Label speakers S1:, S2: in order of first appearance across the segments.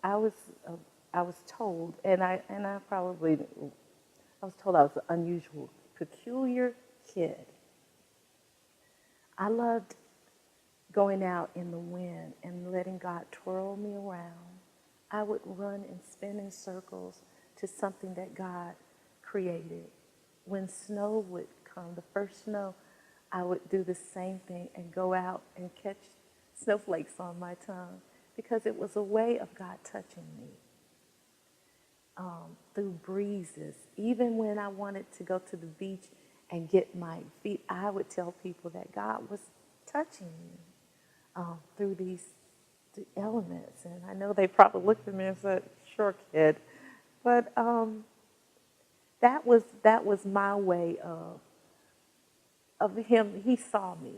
S1: I was uh, I was told, and I probably I was told I was an unusual, peculiar kid. I loved going out in the wind and letting God twirl me around. I would run and spin in circles to something that God created. When snow would come, the first snow, I would do the same thing and go out and catch snowflakes on my tongue because it was a way of God touching me through breezes. Even when I wanted to go to the beach and get my feet, I would tell people that God was touching me through these the elements. And I know they probably looked at me and said, "Sure, kid," but that was my way of him. He saw me.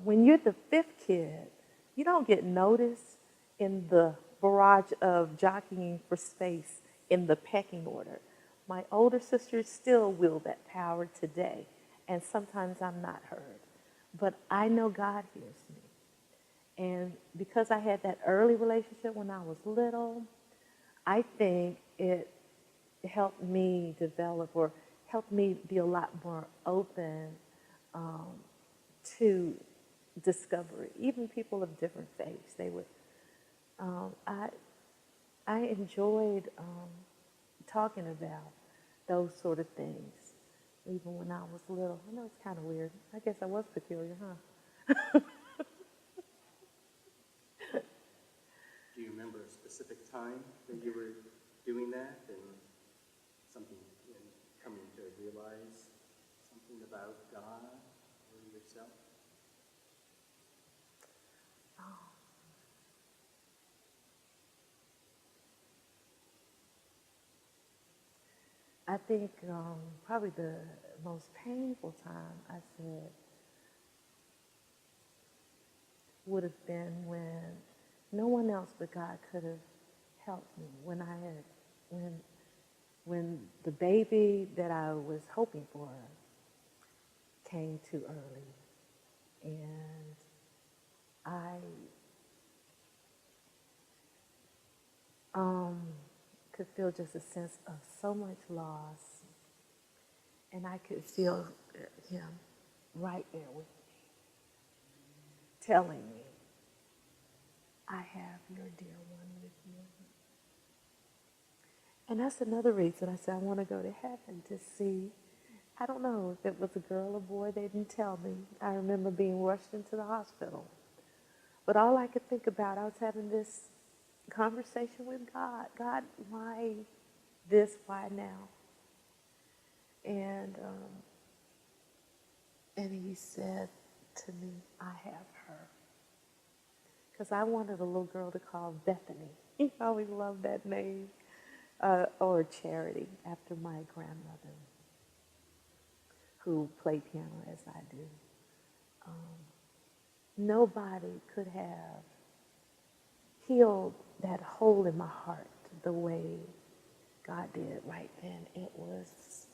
S1: When you're the fifth kid, you don't get noticed in the barrage of jockeying for space in the pecking order. My older sisters still wield that power today, and sometimes I'm not heard. But I know God hears me. And because I had that early relationship when I was little, I think it helped me develop or helped me be a lot more open um, to discovery. Even people of different faiths, they would. Um, I I enjoyed talking about those sort of things, even when I was little. I know it's kind of weird. I guess I was peculiar, huh?
S2: Do you remember a specific time that you were doing that and something and coming to realize something about God or yourself?
S1: I think probably the most painful time I said would have been when no one else but God could have helped me. When when the baby that I was hoping for came too early, and I um, could feel just a sense of so much loss, and I could feel him right there with me, telling me, "I have your dear one with you." And that's another reason I said I want to go to heaven to see. I don't know if it was a girl or boy, they didn't tell me. I remember being rushed into the hospital. But all I could think about, I was having this conversation with God. God, why this? Why now? And and he said to me, "I have her." Because I wanted a little girl to call Bethany. I always loved that name. Or Charity, after my grandmother, who played piano as I do. Nobody could have healed that hole in my heart the way God did right then. It was,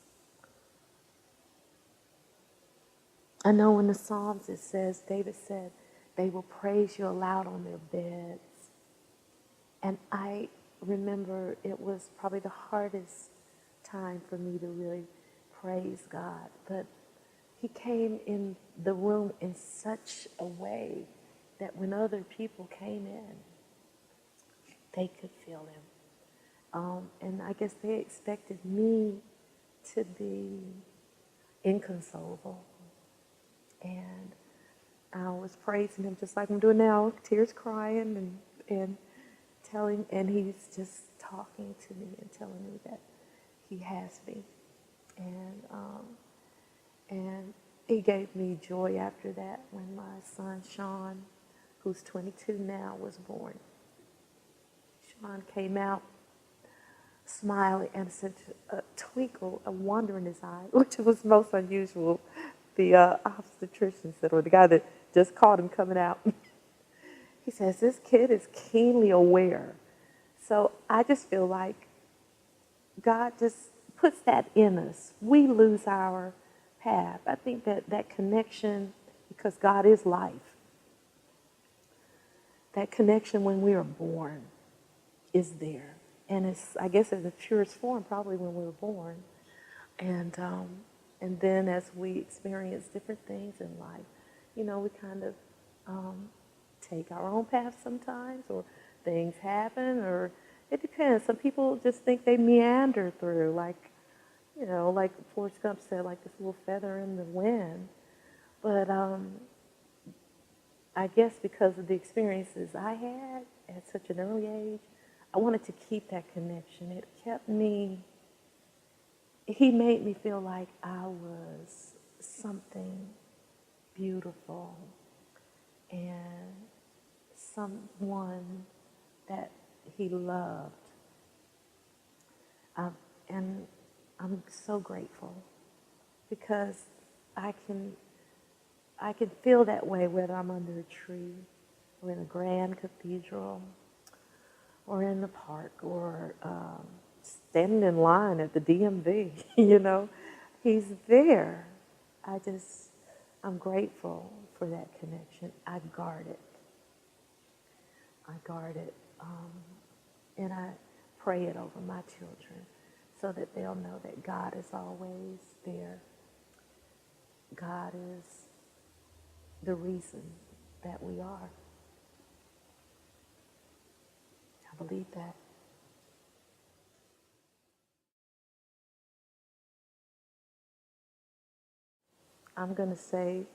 S1: I know in the Psalms it says, David said, they will praise you aloud on their beds. And I remember it was probably the hardest time for me to really praise God. But he came in the room in such a way that when other people came in, they could feel him. And I guess they expected me to be inconsolable. And I was praising him just like I'm doing now, tears crying and telling, and he's just talking to me and telling me that he has me. And he gave me joy after that when my son Sean, who's 22 now, was born. Sean came out smiling and such a twinkle, a wonder in his eye, which was most unusual. The obstetrician said, or the guy that just caught him coming out, he says, "This kid is keenly aware." So I just feel like God just puts that in us. We lose our path. I think that connection, because God is life, that connection when we are born, is there. And it's, I guess, in the purest form, probably when we were born. And then as we experience different things in life, you know, we kind of take our own path sometimes, or things happen, or it depends. Some people just think they meander through, like, you know, like Forrest Gump said, like this little feather in the wind. But I guess because of the experiences I had at such an early age, I wanted to keep that connection. It kept me, he made me feel like I was something beautiful and someone that he loved. And I'm so grateful because I can feel that way whether I'm under a tree or in a grand cathedral or in the park or standing in line at the DMV, you know. He's there. I'm grateful for that connection. I guard it. I guard it. And I pray it over my children so that they'll know that God is always there. God is the reason that we are. I believe that. I'm going to say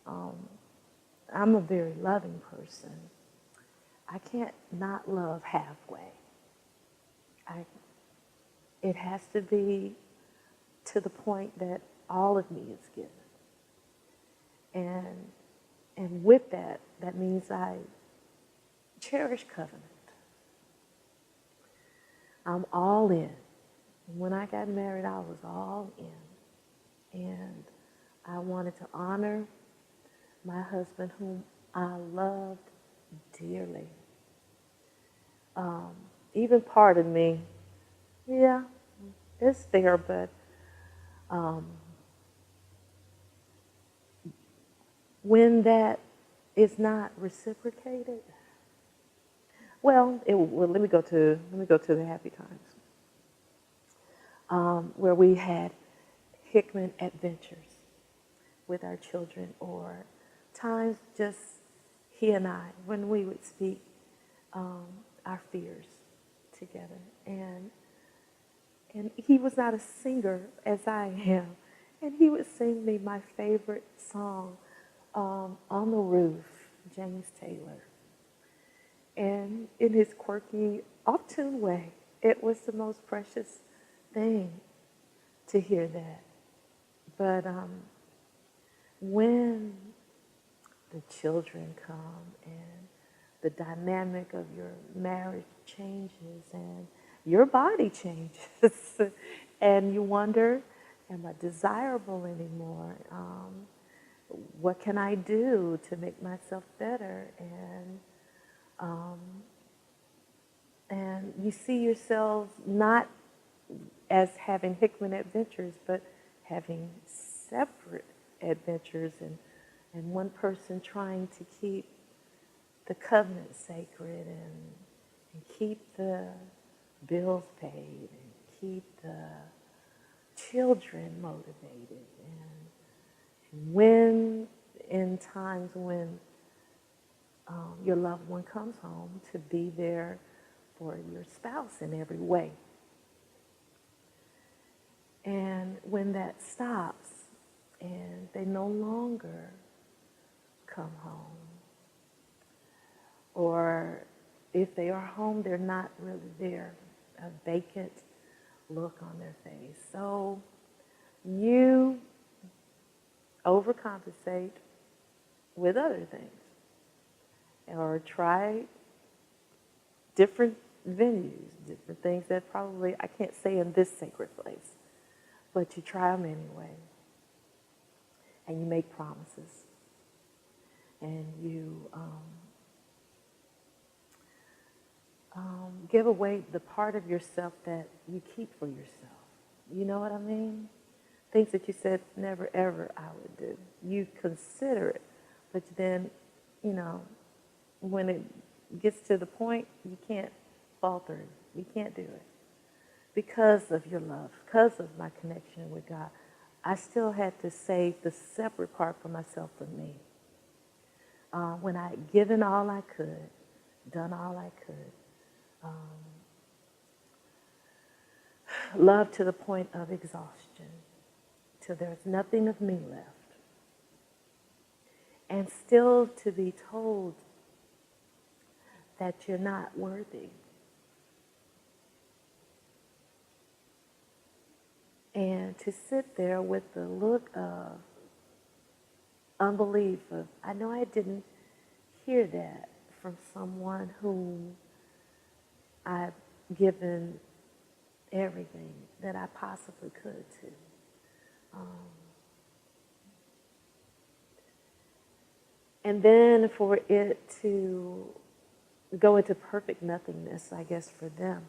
S1: I'm a very loving person. I can't not love halfway. It has to be to the point that all of me is given. And with that, that means I cherish covenant. I'm all in. When I got married, I was all in. And I wanted to honor my husband, whom I loved dearly. Even part of me, yeah, it's there, but when that is not reciprocated, well, let me go to the happy times, where we had Hickman adventures with our children, or times just he and I, when we would speak our fears together. And he was not a singer as I am. And he would sing me my favorite song, On the Roof, James Taylor. And in his quirky, off-tune way, it was the most precious thing to hear that. But when the children come and the dynamic of your marriage changes and your body changes and you wonder, am I desirable anymore? What can I do to make myself better? And you see yourselves not as having Hickman adventures, but having separate adventures, and one person trying to keep the covenant sacred and keep the bills paid and keep the children motivated. And when, in times when your loved one comes home, to be there for your spouse in every way. And when that stops and they no longer come home, or if they are home, they're not really there, a vacant look on their face. So you overcompensate with other things, or try different venues, different things that probably I can't say in this sacred place, but you try them anyway. And you make promises. And you give away the part of yourself that you keep for yourself. You know what I mean? Things that you said never ever I would do. You consider it, but then, you know, when it gets to the point, you can't faltering. We can't do it. Because of your love, because of my connection with God, I still had to save the separate part for myself for me. When I had given all I could, done all I could, loved to the point of exhaustion, till there's nothing of me left. And still to be told that you're not worthy. And to sit there with the look of unbelief of, I know I didn't hear that from someone whom I've given everything that I possibly could to. And then for it to go into perfect nothingness, I guess, for them,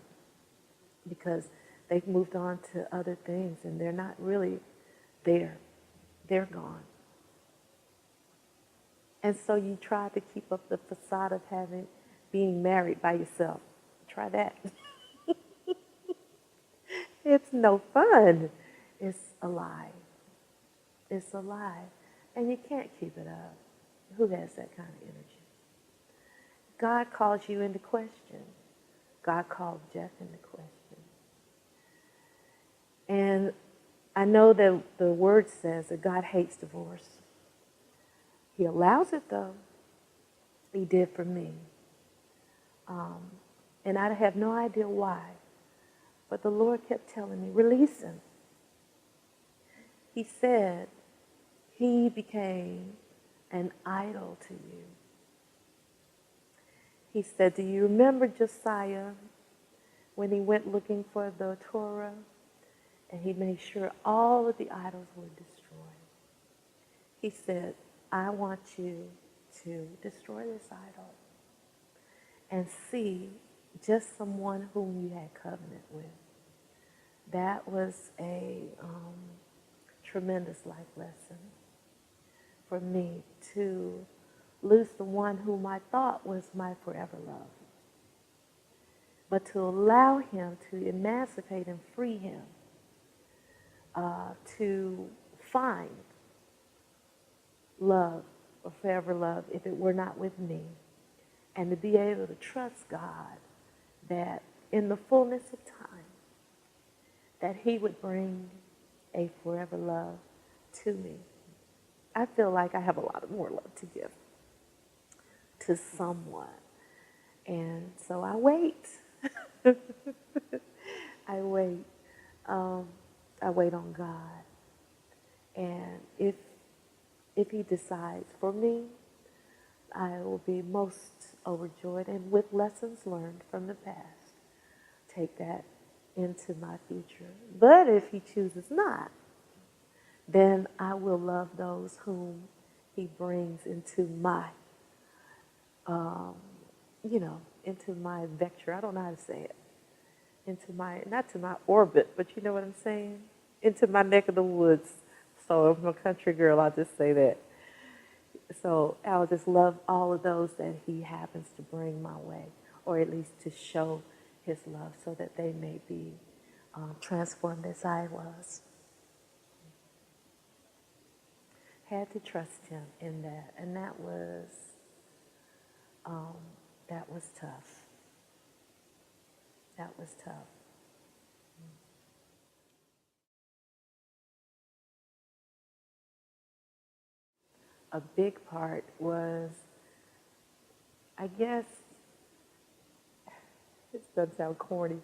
S1: because they've moved on to other things and they're not really there. They're gone. And so you try to keep up the facade of being married by yourself. Try that. It's no fun. It's a lie. It's a lie. And you can't keep it up. Who has that kind of energy? God calls you into question. God called Jeff into question. And I know that the word says that God hates divorce. He allows it though. He did for me. And I have no idea why. But the Lord kept telling me, release him. He said he became an idol to you. He said, do you remember Josiah when he went looking for the Torah? And he made sure all of the idols were destroyed. He said, I want you to destroy this idol and see just someone whom you had covenant with. That was a tremendous life lesson for me, to lose the one whom I thought was my forever love, but to allow him to emancipate and free him, to find love or forever love if it were not with me, and to be able to trust God that in the fullness of time that he would bring a forever love to me. I feel like I have a lot more love to give to someone. And so I wait. I wait. I wait on God. And if he decides for me, I will be most overjoyed, and with lessons learned from the past, take that into my future. But if he chooses not, then I will love those whom he brings into my, into my vector. I don't know how to say it. Into my, not to my orbit, but you know what I'm saying? Into my neck of the woods. So if I'm a country girl, I'll just say that. So I'll just love all of those that he happens to bring my way, or at least to show his love so that they may be transformed as I was. Had to trust him in that, and that was tough. That was tough. A big part was, I guess, this doesn't sound corny.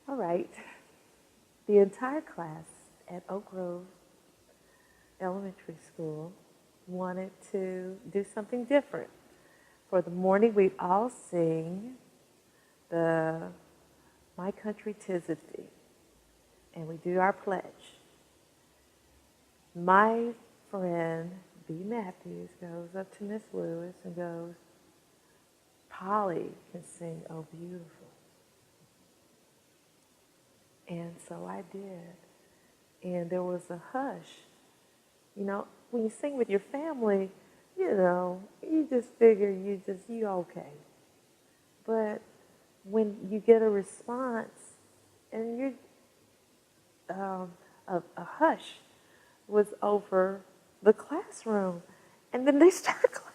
S1: All right. The entire class at Oak Grove Elementary School wanted to do something different. For the morning, we'd all sing the My Country 'Tis of Thee, and we do our pledge. My friend, B. Matthews, goes up to Miss Lewis and goes, Polly can sing Oh Beautiful. And so I did. And there was a hush. You know, when you sing with your family, you just figure you okay. But when you get a response and you're, a hush was over the classroom. And then they started clapping.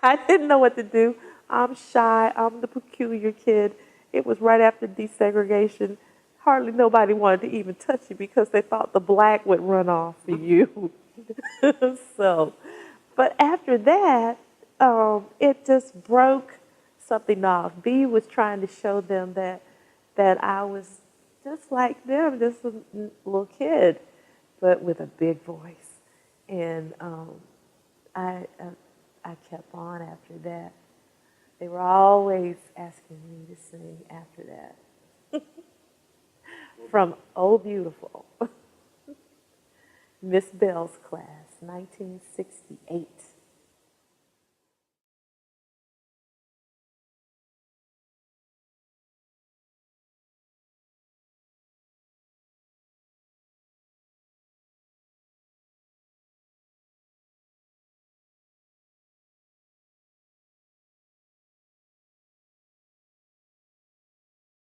S1: I didn't know what to do. I'm shy. I'm the peculiar kid. It was right after desegregation. Hardly nobody wanted to even touch you because they thought the black would run off for you. So, but after that, it just broke something off. B was trying to show them that I was just like them, just a little kid, but with a big voice. And I, I I kept on after that. They were always asking me to sing after that. From Oh Beautiful, Miss Bell's class, 1968.